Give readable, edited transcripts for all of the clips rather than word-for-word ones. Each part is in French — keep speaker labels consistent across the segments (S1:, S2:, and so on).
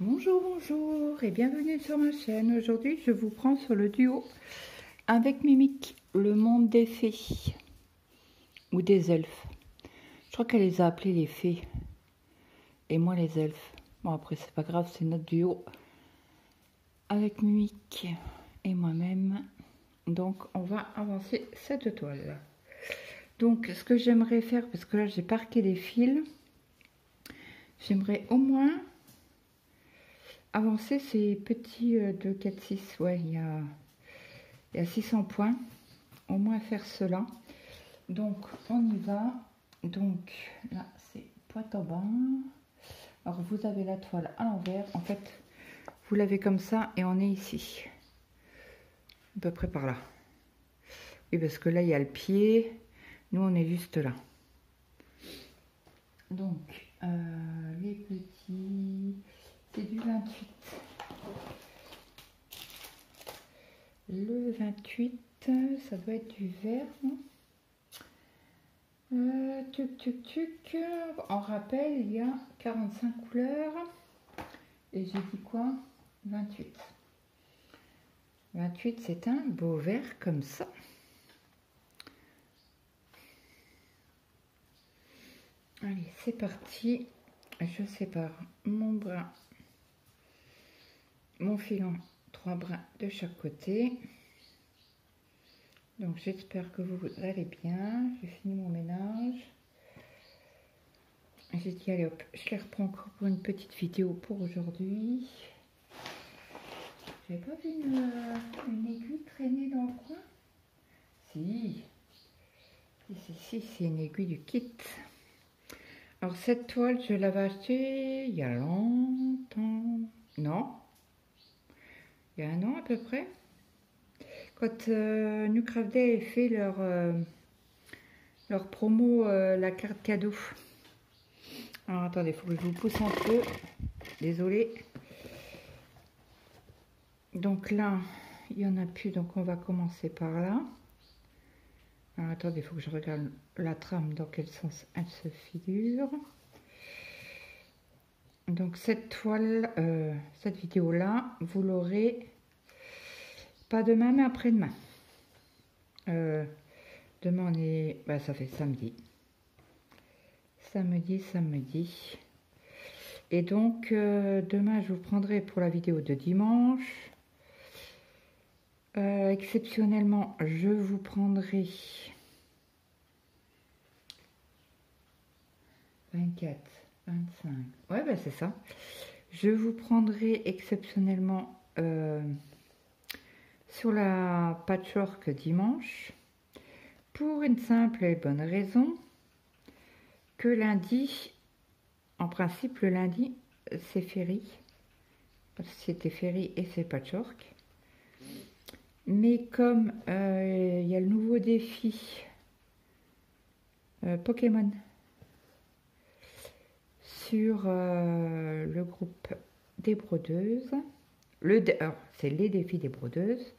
S1: Bonjour, bonjour et bienvenue sur ma chaîne. Aujourd'hui, je vous prends sur le duo avec Mimic, le monde des fées ou des elfes. Je crois qu'elle les a appelés les fées et moi les elfes. Bon, après, c'est pas grave, c'est notre duo avec Mimic et moi-même. Donc, on va avancer cette toile. Donc, ce que j'aimerais faire, parce que là, j'ai parqué les fils, j'aimerais au moins avancer ces petits 2, 4, 6. Ouais, il y a 600 points. Au moins faire cela. Donc, on y va. Donc, là, c'est pointe en bas. Alors, vous avez la toile à l'envers. En fait, vous l'avez comme ça et on est ici. À peu près par là. Oui, parce que là, il y a le pied. Nous, on est juste là. Donc, les petits, c'est du 28. Le 28, ça doit être du vert, non? Tuc. En rappel, il y a 45 couleurs. Et j'ai dit quoi? 28. 28, c'est un beau vert comme ça. Allez, c'est parti. Je sépare mon brin, mon filon, 3 brins de chaque côté. Donc, j'espère que vous allez bien. J'ai fini mon ménage. J'ai dit, allez hop, je les reprends encore pour une petite vidéo pour aujourd'hui. J'avais pas vu une aiguille traîner dans le coin? Si. Si, c'est une aiguille du kit. Alors, cette toile, je l'avais achetée il y a longtemps. Non? Il y a un an à peu près. Quand Nucraft Day avait fait leur promo, la carte cadeau. Alors, attendez, il faut que je vous pousse un peu. Désolée. Donc là, il n'y en a plus, donc on va commencer par là. Alors attendez, il faut que je regarde la trame, dans quel sens elle se figure. Donc cette toile, cette vidéo-là, vous l'aurez pas demain, mais après-demain. Demain, on est... Bah, ça fait samedi. Samedi. Et donc, demain, je vous prendrai pour la vidéo de dimanche. Exceptionnellement, je vous prendrai 24, 25. Ouais, bah c'est ça. Je vous prendrai exceptionnellement sur la patchwork dimanche pour une simple et bonne raison que lundi, en principe, le lundi, c'est férié. C'était férié et c'est patchwork. Mais comme il y a le nouveau défi Pokémon sur le groupe des brodeuses, c'est les défis des brodeuses.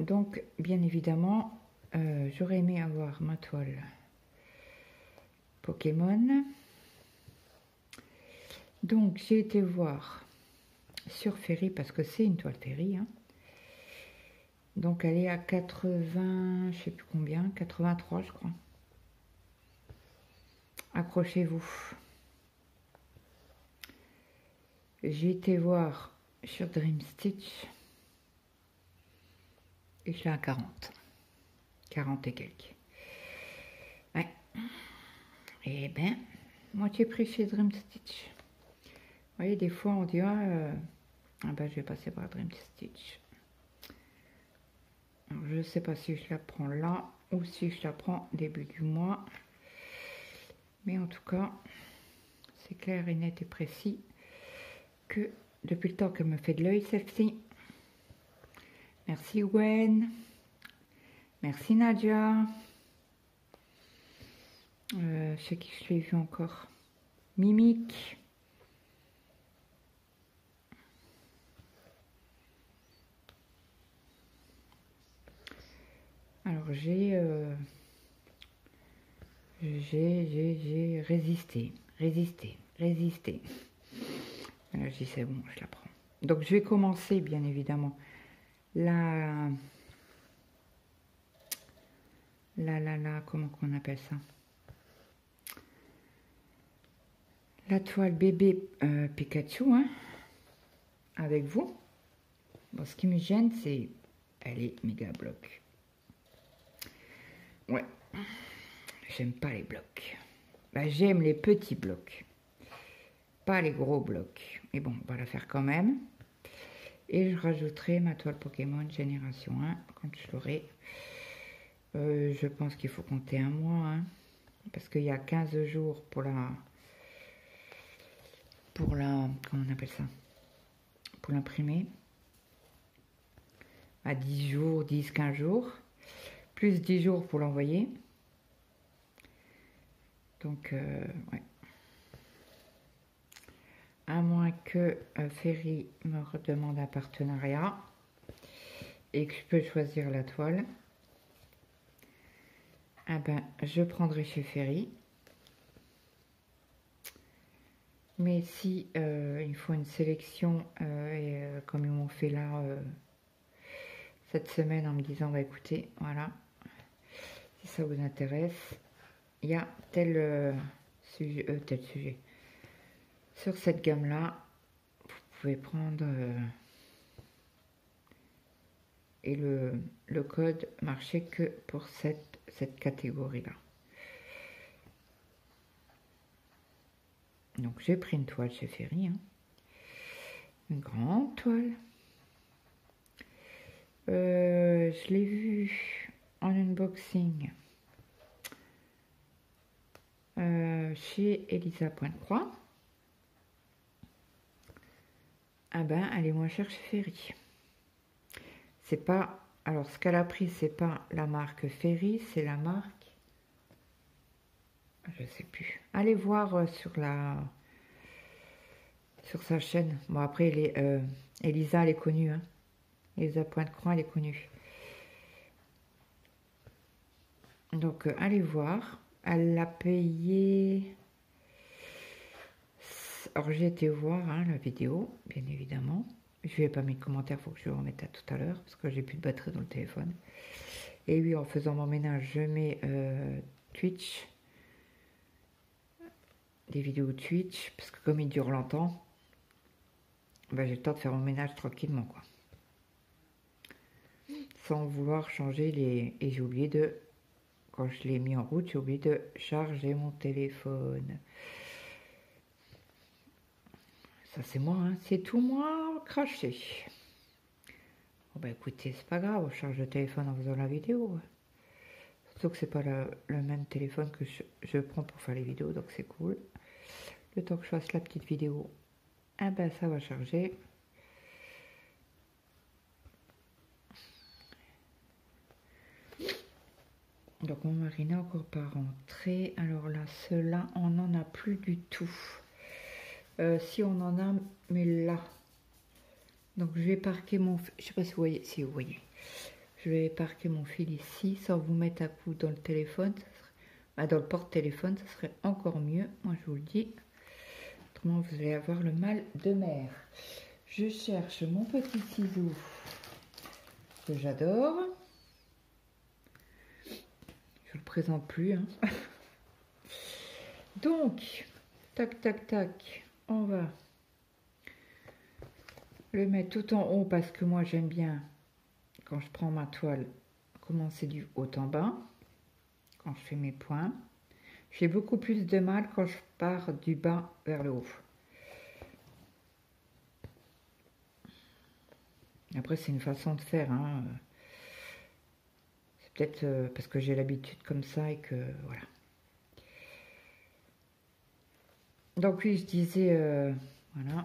S1: Donc, bien évidemment, j'aurais aimé avoir ma toile Pokémon. Donc, j'ai été voir sur Ferry parce que c'est une toile Ferry, hein. Donc elle est à 80, je sais plus combien, 83 je crois. Accrochez-vous. J'ai été voir sur Dream Stitch et je l'ai à 40. 40 et quelques. Ouais. Et ben, moitié prix chez Dream Stitch. Vous voyez, des fois on dit ah ben je vais passer par Dream Stitch. Alors, je ne sais pas si je la prends là ou si je la prends début du mois. Mais en tout cas, c'est clair et net et précis que depuis le temps qu'elle me fait de l'œil, celle-ci. Merci Gwen. Merci Nadia. C'est qui je l'ai vu encore? Mimic. Alors j'ai résisté. Là, je dis c'est bon, je la prends. Donc je vais commencer bien évidemment la comment qu'on appelle ça? La toile bébé Pikachu, hein, avec vous. Bon, ce qui me gêne, c'est elle est méga bloc. Ouais, j'aime pas les blocs. Bah, j'aime les petits blocs, pas les gros blocs. Mais bon, on va la faire quand même. Et je rajouterai ma toile Pokémon Génération 1 quand je l'aurai. Je pense qu'il faut compter un mois, hein, parce qu'il y a 15 jours pour la, comment on appelle ça, pour l'imprimer. À 10 jours, 10-15 jours, plus 10 jours pour l'envoyer. Donc, ouais. À moins que Ferry me redemande un partenariat et que je peux choisir la toile, ah ben, je prendrai chez Ferry. Mais si il faut une sélection, comme ils m'ont fait là cette semaine en me disant, bah écoutez, voilà, si ça vous intéresse, il y a tel sujet. Sur cette gamme-là, vous pouvez prendre et le code marchait que pour cette catégorie-là. Donc j'ai pris une toile chez Ferry, hein. Une grande toile. Je l'ai vue en unboxing chez Elisa Pointe-Croix. Ah ben, elle est moins chère chez Ferry. C'est pas... Alors, ce qu'elle a pris, c'est pas la marque Ferry, c'est la marque... Je sais plus. Allez voir sur sa chaîne. Bon, après, Elisa, elle est connue, hein. Elisa Pointe-Croix, elle est connue. Donc, allez voir. Elle l'a payé... Alors, j'ai été voir hein, la vidéo, bien évidemment. Je n'ai pas mis de commentaire, il faut que je le remette à tout à l'heure, parce que j'ai plus de batterie dans le téléphone. Et oui, en faisant mon ménage, je mets Twitch, des vidéos Twitch, parce que comme il dure longtemps, ben, j'ai le temps de faire mon ménage tranquillement, quoi. Sans vouloir changer les... Et j'ai oublié de... Quand je l'ai mis en route, j'ai oublié de charger mon téléphone. Ça, c'est moi, hein. C'est tout moi craché. Bon, bah écoutez, c'est pas grave, on charge le téléphone en faisant la vidéo. Surtout que c'est pas le même téléphone que je prends pour faire les vidéos, donc c'est cool. Le temps que je fasse la petite vidéo, ah ben ça va charger. Donc mon mari n'est encore pas rentré. Alors là, ceux-là, on n'en a plus du tout. Si on en a, mais là. Donc je vais parquer mon... Je sais pas si vous voyez. Si vous voyez. Je vais parquer mon fil ici sans vous mettre à coup dans le téléphone. Ça serait, dans le porte-téléphone, ça serait encore mieux. Moi, je vous le dis. Autrement, vous allez avoir le mal de mer. Je cherche mon petit ciseau que j'adore. Je le présente plus. Hein. Donc, tac, tac, tac. On va le mettre tout en haut parce que moi, j'aime bien, quand je prends ma toile, commencer du haut en bas. Quand je fais mes points. J'ai beaucoup plus de mal quand je pars du bas vers le haut. Après, c'est une façon de faire. Hein. C'est peut-être parce que j'ai l'habitude comme ça et que voilà. Donc oui, je disais, voilà.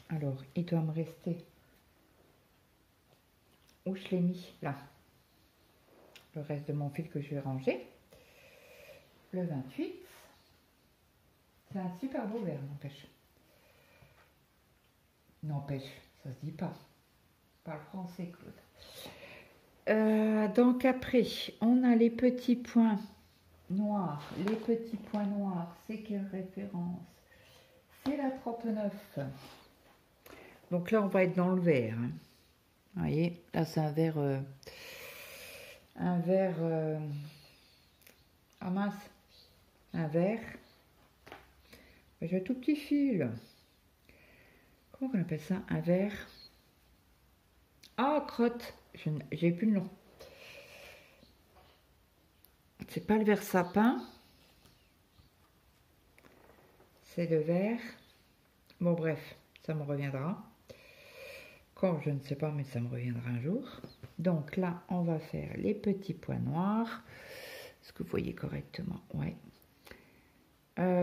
S1: Alors, il doit me rester. Où je l'ai mis? Là. Le reste de mon fil que je vais ranger. Le 28. C'est un super beau vert, n'empêche. N'empêche, ça se dit pas. Parle français, Claude. Donc après, on a les petits points noirs. Les petits points noirs, c'est quelle référence? C'est la 39. Donc là, on va être dans le vert. Hein. Vous voyez, là, c'est un vert... ah mince, un vert. J'ai un tout petit fil. Comment on appelle ça? Un vert. Ah, crotte. J'ai plus le nom. C'est pas le vert sapin. C'est le vert. Bon, bref, ça me reviendra. Quand, je ne sais pas, mais ça me reviendra un jour. Donc là, on va faire les petits points noirs. Est-ce que vous voyez correctement? Ouais.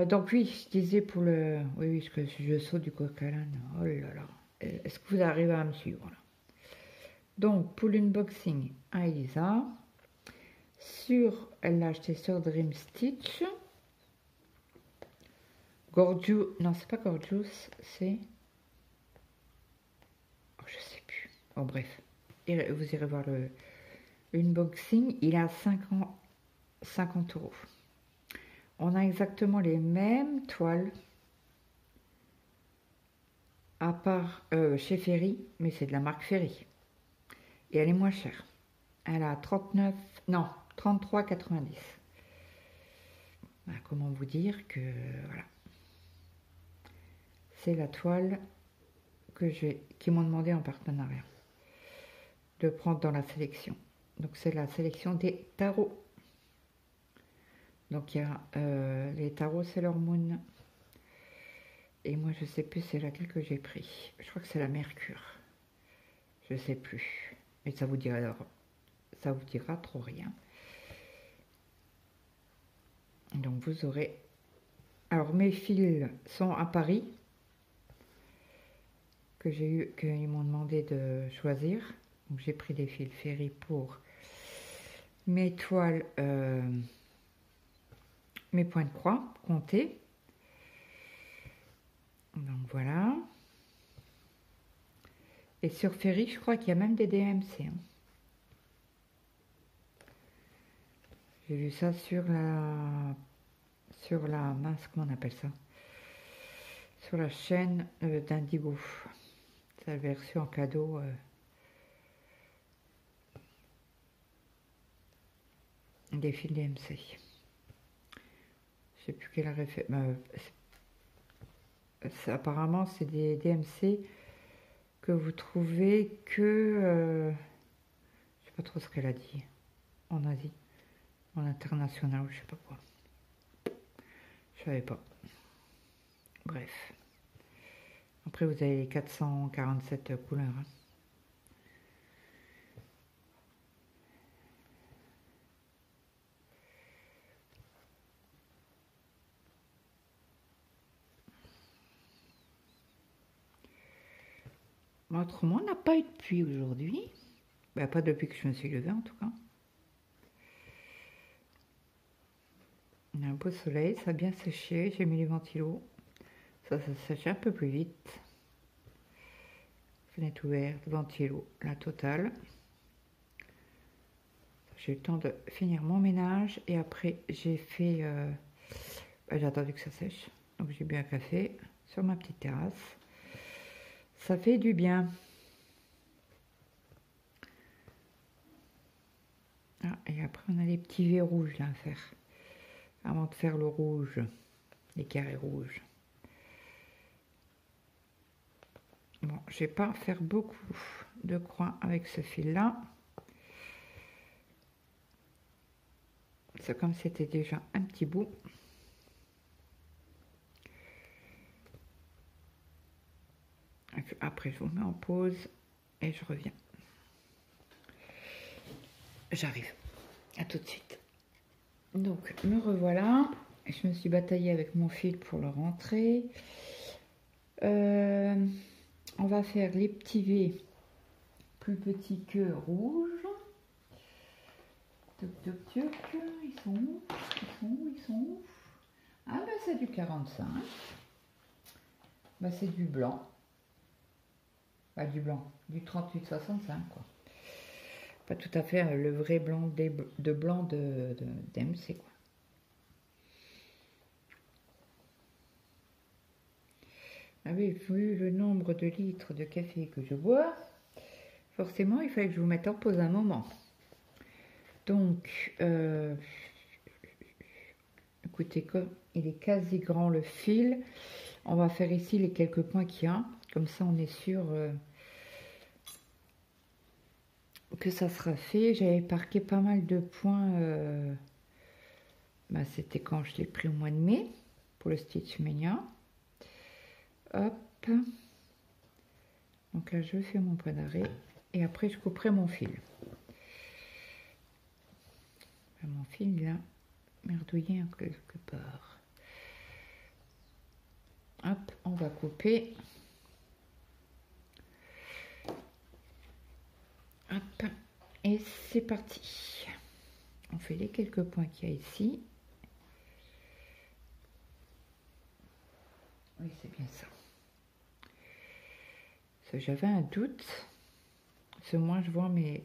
S1: Donc oui, je disais pour le... Oui, parce que je saute du coq à l'âne. Oh là là. Est-ce que vous arrivez à me suivre là? Donc, pour l'unboxing à Elisa, elle l'a acheté sur Dream Stitch. Gorgeous, non, c'est pas Gorgeous, c'est... Oh, je sais plus. Bon, bref, vous irez voir l'unboxing. Il a 50 euros. On a exactement les mêmes toiles, à part chez Ferry, mais c'est de la marque Ferry. Et elle est moins chère. Elle a 33,90. Voilà, comment vous dire que voilà. C'est la toile qui m'ont demandé en partenariat de prendre dans la sélection. Donc c'est la sélection des tarots. Donc il y a les tarots Sailor Moon. Et moi je sais plus c'est laquelle que j'ai pris. Je crois que c'est la Mercure. Je sais plus. Mais ça vous dira trop rien. Donc vous aurez... Alors mes fils sont à Paris. Qu'ils m'ont demandé de choisir. Donc j'ai pris des fils Ferry pour mes toiles, mes points de croix comptés. Donc voilà. Et sur Ferry, je crois qu'il y a même des DMC. Hein. J'ai vu ça sur la mince, comment on appelle ça? Sur la chaîne d'Indigo. C'est la version en cadeau. Des fils DMC. Je sais plus quelle référence. Apparemment, c'est des DMC que vous trouvez que... je sais pas trop ce qu'elle a dit. En Asie. En international, je sais pas quoi. Je savais pas. Bref. Après, vous avez les 447 couleurs. Hein. Autrement, on n'a pas eu de pluie aujourd'hui. Ben, pas depuis que je me suis levée, en tout cas. On a un beau soleil, ça a bien séché. J'ai mis les ventilos. Ça sèche un peu plus vite. Fenêtre ouverte, ventilo, la totale. J'ai eu le temps de finir mon ménage et après j'ai fait... j'ai attendu que ça sèche. Donc j'ai bu un café sur ma petite terrasse. Ça fait du bien. Ah, et après on a les petits V rouges là à faire. Avant de faire le rouge, les carrés rouges. Bon, je vais pas faire beaucoup de croix avec ce fil là. C'est comme c'était déjà un petit bout. Et puis après, je vous mets en pause et je reviens. J'arrive. À tout de suite. Donc, me revoilà. Je me suis bataillée avec mon fil pour le rentrer. On va faire les petits V plus petits que rouges. Toc, toc, toc. Ils sont où? Ils sont où? Ah ben c'est du 45. Ben, c'est du blanc. Pas du blanc, du 38-65 quoi. Pas tout à fait le vrai blanc de blanc d'MC quoi. avez vu le nombre de litres de café que je bois, forcément il fallait que je vous mette en pause un moment. Donc, écoutez, comme il est quasi grand le fil, on va faire ici les quelques points qu'il y a, comme ça on est sûr que ça sera fait. J'avais marqué pas mal de points, c'était quand je l'ai pris au mois de mai pour le Stitch Mania. Hop, donc là je fais mon point d'arrêt et après je couperai mon fil. Mon fil là merdouillé en quelque part. Hop, on va couper. Hop, et c'est parti. On fait les quelques points qu'il y a ici. Oui, c'est bien ça. J'avais un doute. Parce que moi, je vois mes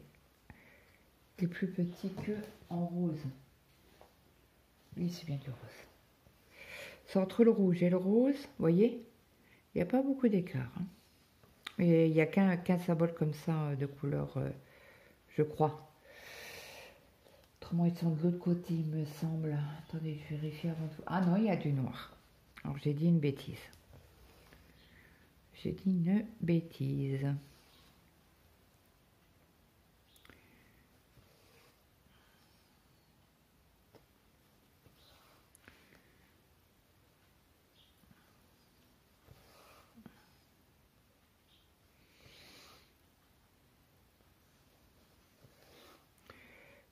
S1: les plus petits que en rose. Oui, c'est bien du rose. C'est entre le rouge et le rose, vous voyez, il n'y a pas beaucoup d'écart. Hein. Et il n'y a qu'un symbole comme ça de couleur, je crois. Autrement, ils sont de l'autre côté, il me semble. Attendez, je vérifie avant tout. Ah non, il y a du noir. Alors, j'ai dit une bêtise. J'ai dit une bêtise.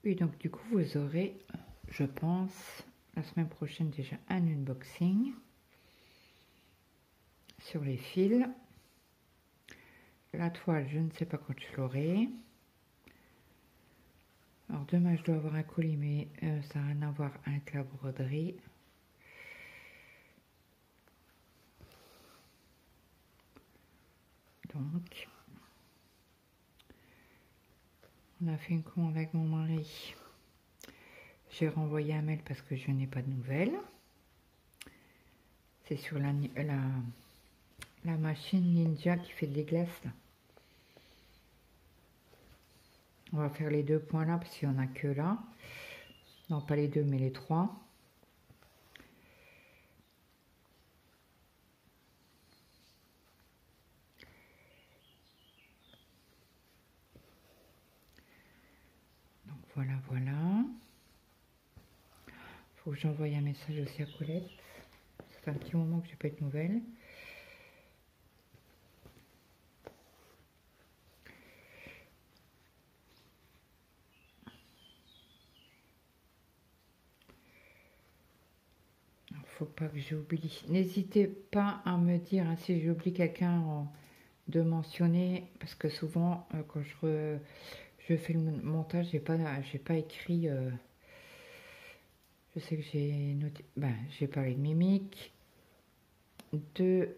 S1: Oui, donc du coup, vous aurez, je pense, la semaine prochaine déjà un unboxing sur les fils. La toile, je ne sais pas quand je l'aurai. Alors demain, je dois avoir un colis, mais ça n'a rien à voir avec la broderie. Donc, on a fait une commande avec mon mari. J'ai renvoyé un mail parce que je n'ai pas de nouvelles. C'est sur la machine Ninja qui fait des glaces là. On va faire les deux points là parce qu'il n'y en a que là. Non, pas les deux, mais les trois. Donc voilà, voilà. Faut que j'envoie un message aussi à Colette. Ça fait un petit moment que j'ai pas eu de nouvelles. Faut pas que j'oublie. N'hésitez pas à me dire hein, si j'oublie quelqu'un de mentionner, parce que souvent quand je fais le montage, j'ai pas écrit. Je sais que j'ai noté. J'ai parlé de mimique, de.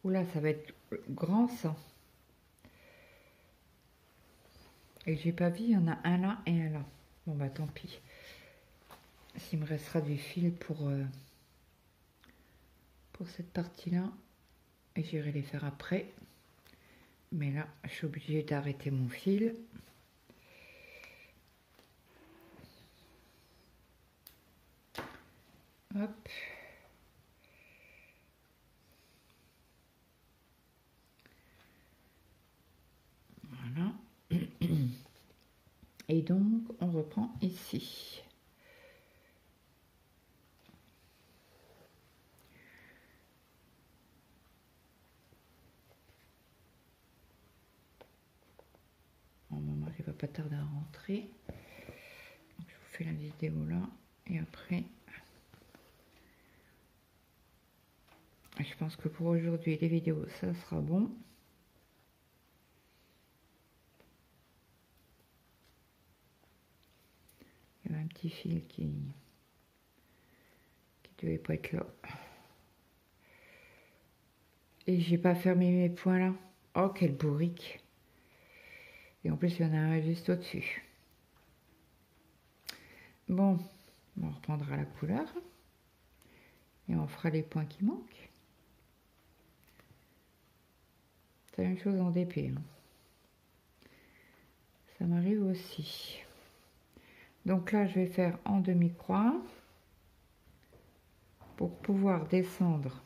S1: Oula, ça va être grand ça. Et j'ai pas vu, il y en a un là et un là. Bon bah tant pis. S'il me restera du fil pour cette partie-là, et j'irai les faire après. Mais là, je suis obligée d'arrêter mon fil. Hop. Voilà. Et donc, on reprend ici. Mon mari va pas tarder à rentrer. Donc, je vous fais la vidéo là. Et après, je pense que pour aujourd'hui, les vidéos, ça sera bon. Il y avait un petit fil qui devait pas être là. Et j'ai pas fermé mes points là. Oh, quelle bourrique. Et en plus, il y en a un juste au-dessus. Bon, on reprendra la couleur. Et on fera les points qui manquent. C'est la même chose en DP. Hein. Ça m'arrive aussi. Donc là, je vais faire en demi-croix pour pouvoir descendre,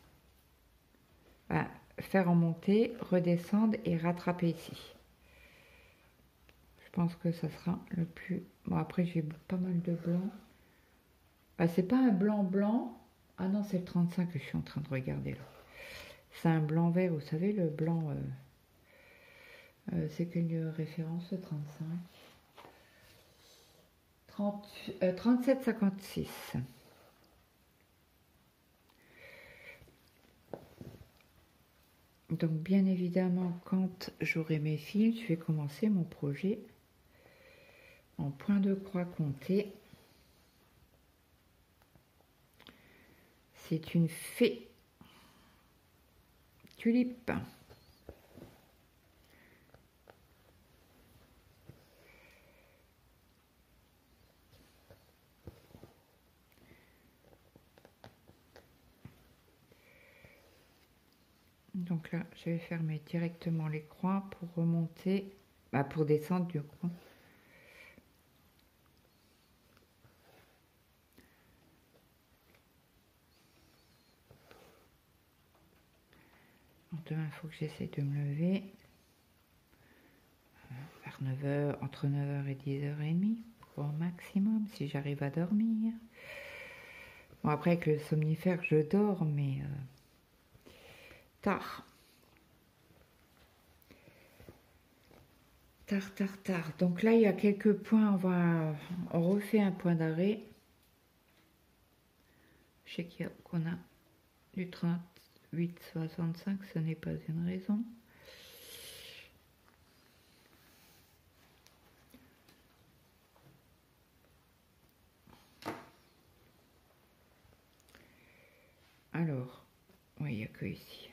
S1: faire en montée, redescendre et rattraper ici. Je pense que ça sera le plus... Bon, après, j'ai pas mal de blanc. C'est pas un blanc blanc. Ah non, c'est le 35 que je suis en train de regarder là. C'est un blanc vert, vous savez, le blanc... c'est quelle référence, le 35 37,56. Donc bien évidemment, quand j'aurai mes fils, je vais commencer mon projet en point de croix compté. C'est une fée tulipe. Donc là, je vais fermer directement les croix pour remonter, pour descendre du coup. Demain, il faut que j'essaie de me lever vers 9h, entre 9h et 10h30 au maximum, si j'arrive à dormir. Bon, après, avec le somnifère, je dors, mais tard. Tard. Donc là, il y a quelques points, on refait un point d'arrêt. Je sais qu'on a du 38,65, ce n'est pas une raison. Alors, oui, il n'y a que ici.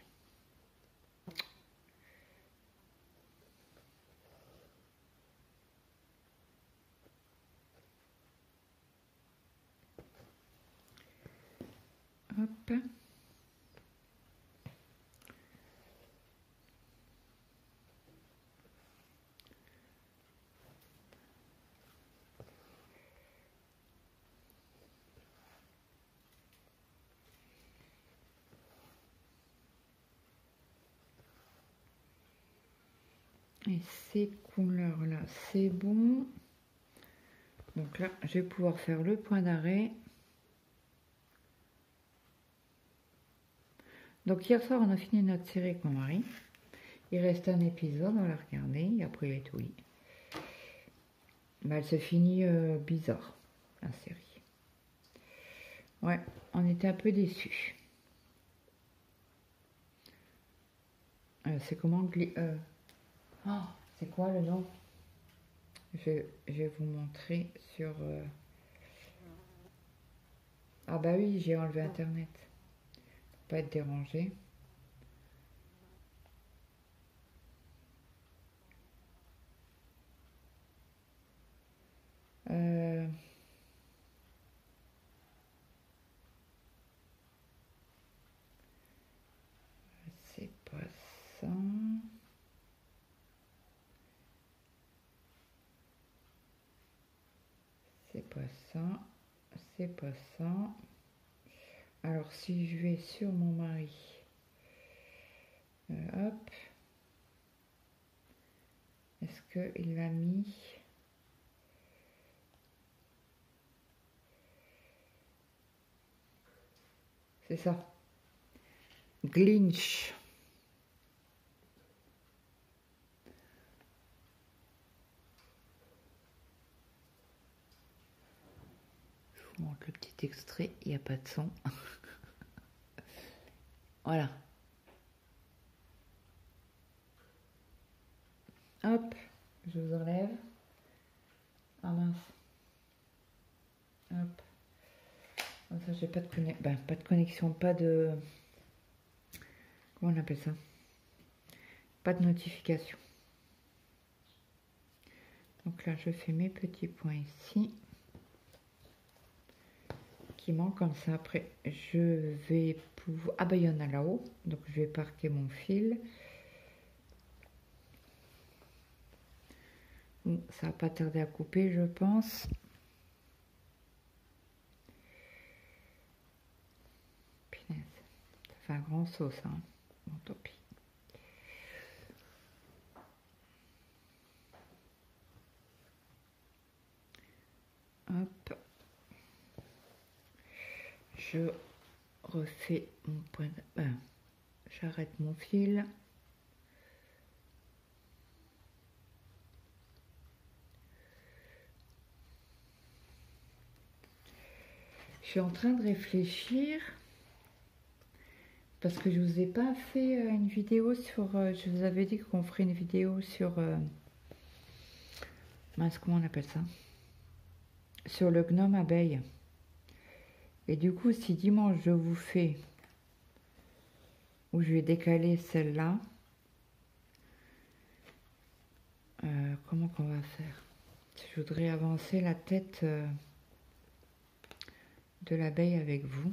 S1: Hop. Et ces couleurs-là, c'est bon. Donc là, je vais pouvoir faire le point d'arrêt. Donc hier soir, on a fini notre série avec mon mari. Il reste un épisode, on l'a regardé, et après il est oui. Elle se finit bizarre, la série. Ouais, on était un peu déçus. C'est comment c'est quoi le nom? Je vais vous montrer sur... Ah bah oui, j'ai enlevé Internet. Pour pas être dérangé. C'est pas ça. C'est pas ça. C'est pas ça. Alors si je vais sur mon mari, hop, est-ce qu'il l'a mis? C'est ça. Glinch. Je vous montre le petit extrait, il n'y a pas de son. Voilà. Hop, je vous enlève. Ah mince. Hop. Comme ça, j'ai pas de connexion, pas de... Comment on appelle ça? Pas de notification. Donc là, je fais mes petits points ici. bâtiment, comme ça après je vais pouvoir... Ah ben il y en a là-haut, donc je vais parquer mon fil. Bon, ça va pas tarder à couper, je pense. Punaise, ça fait un grand saut ça, hein. Bon, tant pis. Hop. Je refais mon point de... j'arrête mon fil. Je suis en train de réfléchir parce que je vous ai pas fait une vidéo sur... je vous avais dit qu'on ferait une vidéo sur... mince, comment on appelle ça? Sur le gnome abeille. Et du coup, si dimanche je vous fais... où je vais décaler celle-là... comment qu'on va faire? Je voudrais avancer la tête de l'abeille avec vous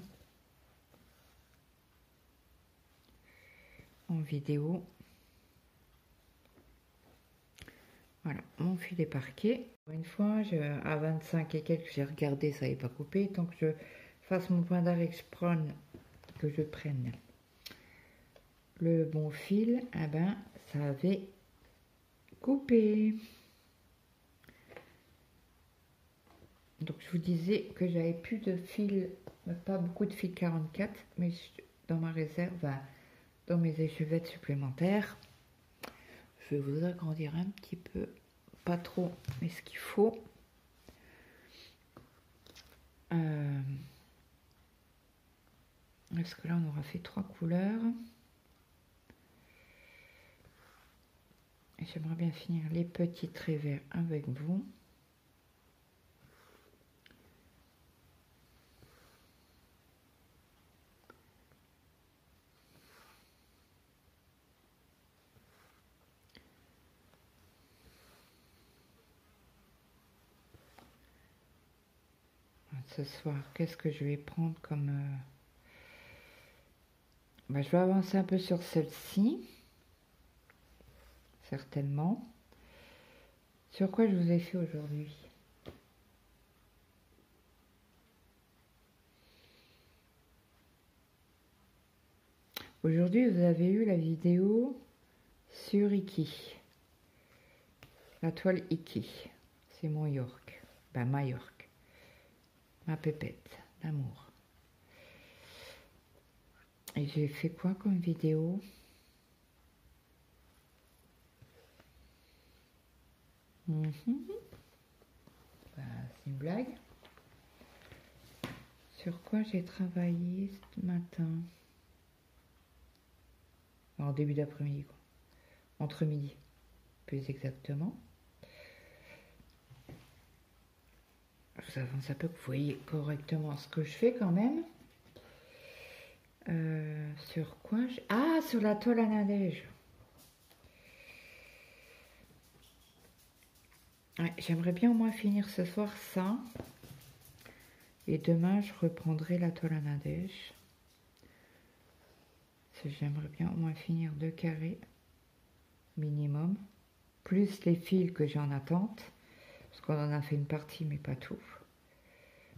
S1: en vidéo. Voilà, mon fil est parqué. Une fois, à 25 et quelques, j'ai regardé, ça n'avait pas coupé. Tant que je fasse mon point d'arrêt, que je prenne le bon fil, eh ben, ça avait coupé. Donc je vous disais que j'avais plus de fil, pas beaucoup de fil 44, mais dans ma réserve, dans mes échevettes supplémentaires, je vais vous agrandir un petit peu, pas trop, mais ce qu'il faut. Parce que là on aura fait 3 couleurs. Et j'aimerais bien finir les petits traits verts avec vous. Ce soir, qu'est-ce que je vais prendre comme... je vais avancer un peu sur celle-ci. Certainement. Sur quoi je vous ai fait aujourd'hui? Aujourd'hui, vous avez eu la vidéo sur Iki. La toile Iki. C'est mon York. Ma York. Ma pépette d'amour. Et j'ai fait quoi comme vidéo? C'est une blague. Sur quoi j'ai travaillé ce matin? En début d'après-midi, quoi. Entre midi, plus exactement. Je vous avance un peu que vous voyez correctement ce que je fais quand même. Sur quoi Ah, sur la toile à neige. Ouais, j'aimerais bien au moins finir ce soir ça. Et demain, je reprendrai la toile à neige. J'aimerais bien au moins finir 2 carrés minimum. Plus les fils que j'ai en attente. Parce qu'on en a fait une partie, mais pas tout.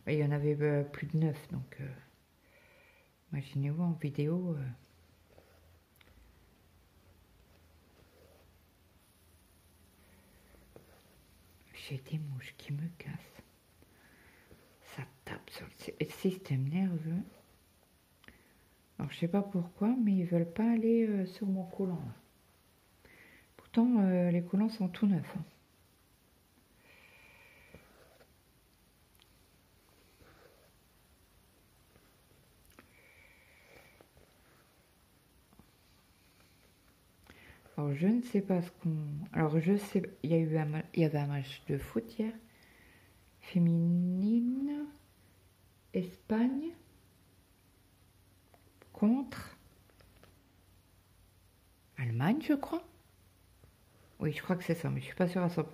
S1: Il y en avait plus de 9, donc... imaginez-vous en vidéo... j'ai des mouches qui me cassent. Ça tape sur le système nerveux. Alors, je sais pas pourquoi, mais ils veulent pas aller sur mon collant. Pourtant, les collants sont tout neufs. Hein. Alors, je ne sais pas ce qu'on... Alors, je sais... Il y avait un match de foot hier. Féminine. Espagne. Contre... Allemagne, je crois. Oui, je crois que c'est ça, mais je suis pas sûre à 100%.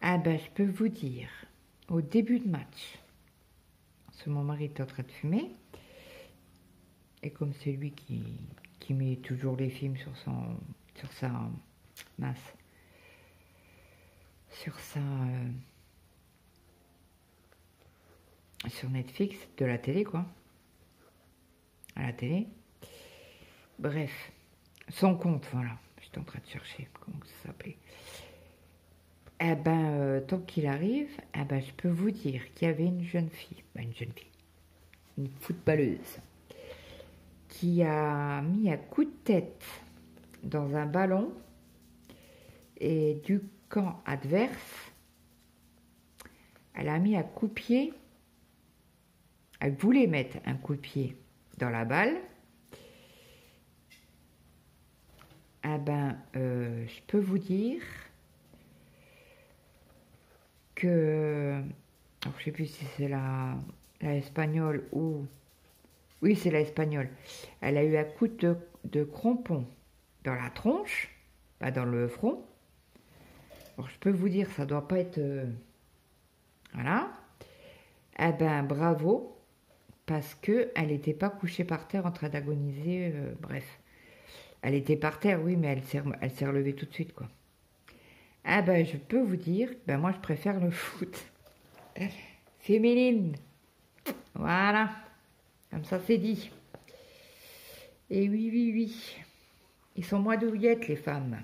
S1: Ah ben, je peux vous dire, au début de match, Parce que mon mari est en train de fumer. Et comme c'est lui qui met toujours les films sur sa mince, sur Netflix, de la télé quoi, à la télé. Bref, son compte, voilà. J'étais en train de chercher comment ça s'appelait. Eh ben, tant qu'il arrive, eh ben, je peux vous dire qu'il y avait une jeune fille, une footballeuse, qui a mis un coup de tête dans un ballon et du camp adverse, elle a mis un coup de pied, elle voulait mettre un coup de pied dans la balle. Eh ben, je peux vous dire que, alors je sais plus si c'est la espagnole ou, oui c'est la espagnole, elle a eu un coup de crampon dans la tronche, pas dans le front. Alors je peux vous dire, ça doit pas être, voilà. Eh ben bravo, parce que elle n'était pas couchée par terre en train d'agoniser, bref. Elle était par terre, oui, mais elle s'est relevée tout de suite, quoi. Ah ben, je peux vous dire, ben moi, je préfère le foot. Féminine. Voilà. Comme ça, c'est dit. Et oui, oui, oui. Ils sont moins douillettes, les femmes.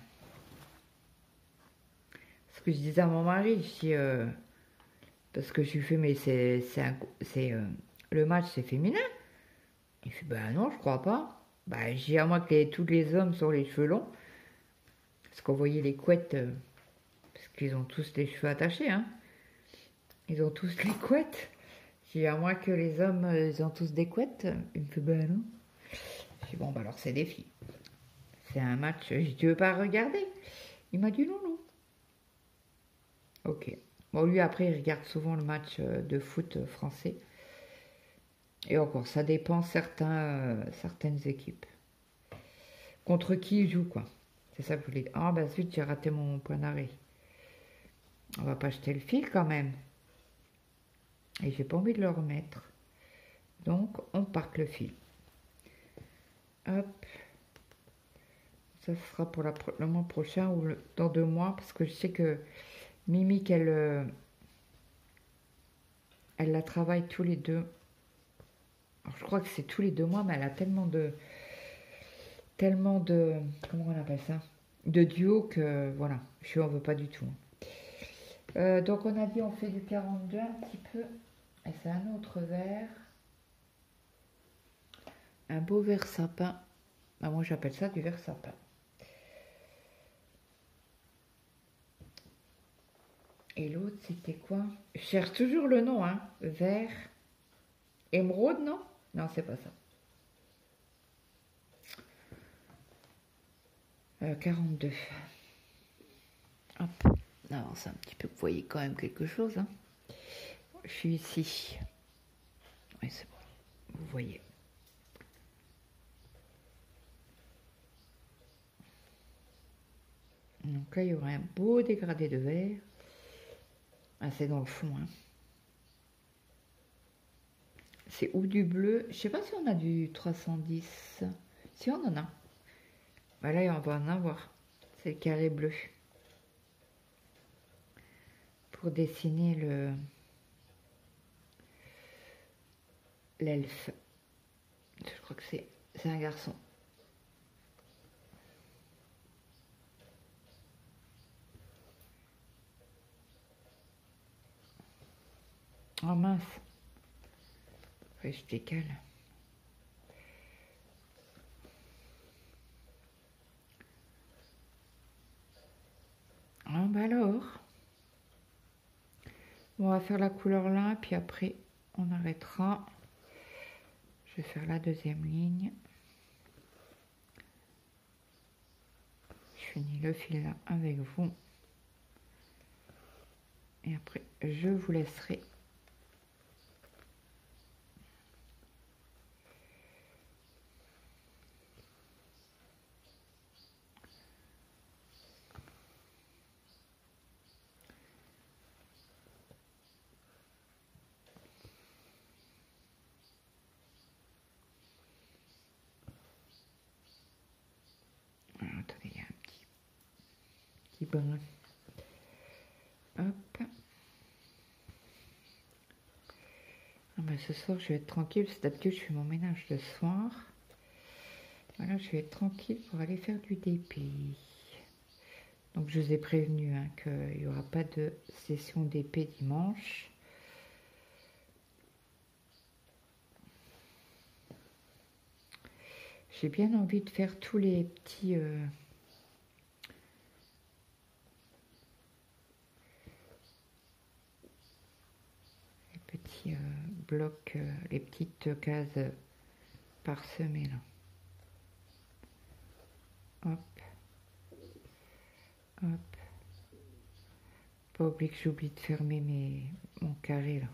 S1: Ce que je disais à mon mari, je dis, parce que je lui fais, mais le match, c'est féminin. Il fait, ben non, je crois pas. Ben, je dis à moi que tous les hommes sont les cheveux longs. Parce qu'on voyait les couettes, parce qu'ils ont tous les cheveux attachés, hein. Ils ont tous les couettes. Je dis à moi que les hommes, ils ont tous des couettes. Il me fait, ben non. Je dis, bon, ben alors c'est des filles. C'est un match, je dis, tu veux pas regarder? Il m'a dit non, non. Ok. Bon, lui, après, il regarde souvent le match de foot français. Et encore, ça dépend certaines équipes. Contre qui il joue, quoi. C'est ça que je voulais dire. Ah, bah zut, j'ai raté mon point d'arrêt. On va pas jeter le fil quand même. Et j'ai pas envie de le remettre. Donc, on parte le fil. Hop. Ça sera pour le mois prochain ou dans 2 mois. Parce que je sais que Mimi, elle la travaille tous les 2. Alors, je crois que c'est tous les 2 mois, mais elle a tellement de, comment on appelle ça, de duo que voilà, je n'en veux pas du tout. Donc on a dit on fait du 42 un petit peu, et c'est un autre verre, un beau verre sapin. Ah, moi j'appelle ça du verre sapin. Et l'autre c'était quoi? Je cherche toujours le nom, hein. Verre émeraude, non? Non, c'est pas ça. 42. Hop, on avance un petit peu. Vous voyez quand même quelque chose, hein. Je suis ici. Oui, c'est bon. Vous voyez. Donc là, il y aura un beau dégradé de verre. Ah, c'est dans le fond, hein. C'est ou du bleu. Je sais pas si on a du 310. Si on en a. Voilà, on va en avoir. C'est le carré bleu. Pour dessiner l'elfe. Je crois que c'est un garçon. Oh mince. Ouais, je décale. Ah bah alors. On va faire la couleur là, puis après on arrêtera. Je vais faire la deuxième ligne. Je finis le fil là avec vous. Et après, je vous laisserai. brun. Hop. Ah ben, ce soir, je vais être tranquille, parce que d'habitude, je fais mon ménage le soir. Voilà, je vais être tranquille pour aller faire du DP. Donc, je vous ai prévenu hein, qu'il n'y aura pas de session DP dimanche. J'ai bien envie de faire tous les petits... blocs, les petites cases parsemées là. Hop, hop. Pas oublier que j'oublie de fermer mon carré là.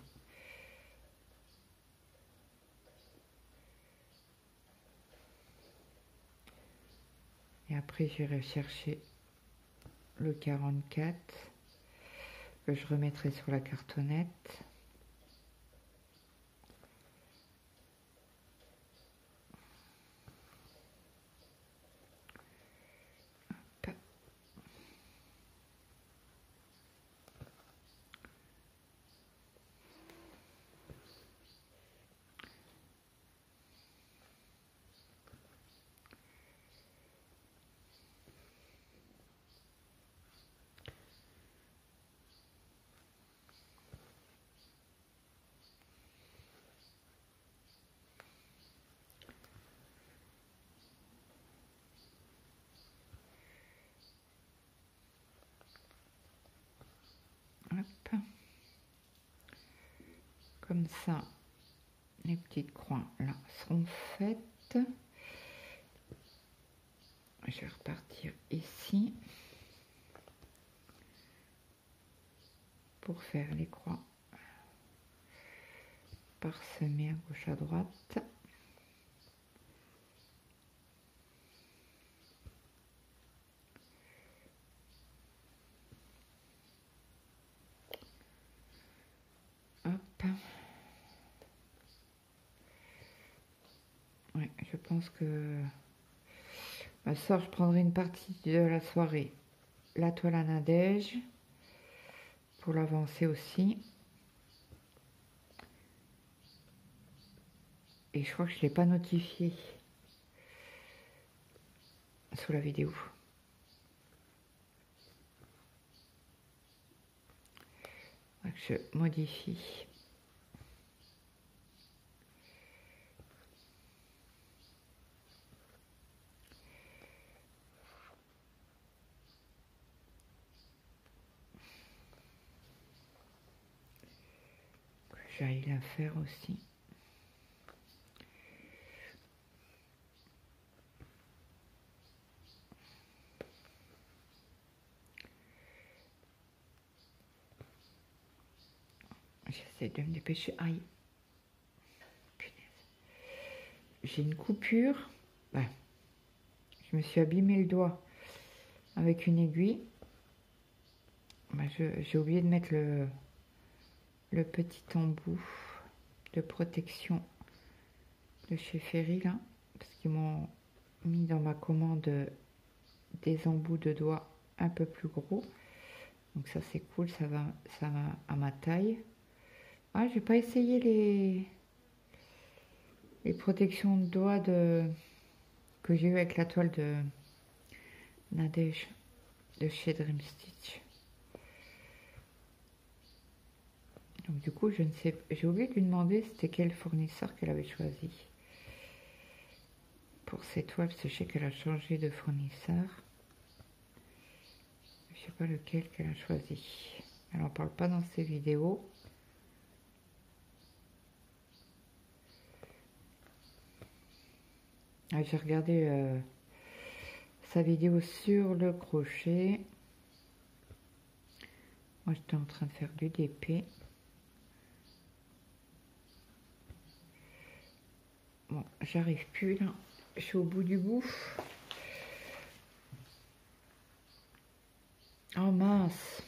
S1: Et après j'irai chercher le 44 que je remettrai sur la cartonnette. Hop. Comme ça, les petites croix là seront faites. Je vais repartir ici pour faire les croix parsemées à gauche à droite. Hop. Ouais, je pense que ce soir je prendrai une partie de la soirée la toile à Nadège pour l'avancer aussi. Et je crois que je ne l'ai pas notifié sous la vidéo. Donc je modifie. J'aille la faire aussi. J'essaie de me dépêcher. Aïe. Punaise. J'ai une coupure. Ouais. Je me suis abîmé le doigt avec une aiguille. J'ai oublié de mettre le petit embout de protection de chez Ferry là. Parce qu'ils m'ont mis dans ma commande des embouts de doigts un peu plus gros. Donc ça c'est cool, ça va à ma taille. Ah, j'ai pas essayé les protections de doigts que j'ai eu avec la toile de Nadège de chez Dream Stitch. Donc du coup, je ne sais, j'ai oublié de lui demander c'était quel fournisseur qu'elle avait choisi pour ces toiles, parce que je sais qu'elle a changé de fournisseur. Je sais pas lequel qu'elle a choisi. Elle n'en parle pas dans ses vidéos. Ah, j'ai regardé sa vidéo sur le crochet. Moi, j'étais en train de faire du DP. Bon, j'arrive plus là. Je suis au bout du bout. Oh mince.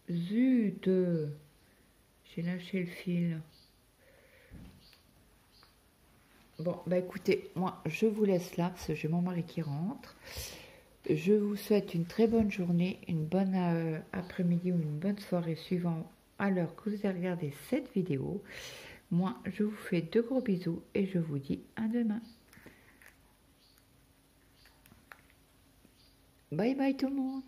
S1: Zut. J'ai lâché le fil. Bon, bah écoutez, moi je vous laisse là parce que j'ai mon mari qui rentre. Je vous souhaite une très bonne journée, une bonne après-midi ou une bonne soirée suivant à l'heure que vous avez regardé cette vidéo. Moi, je vous fais de gros bisous et je vous dis à demain. Bye bye tout le monde.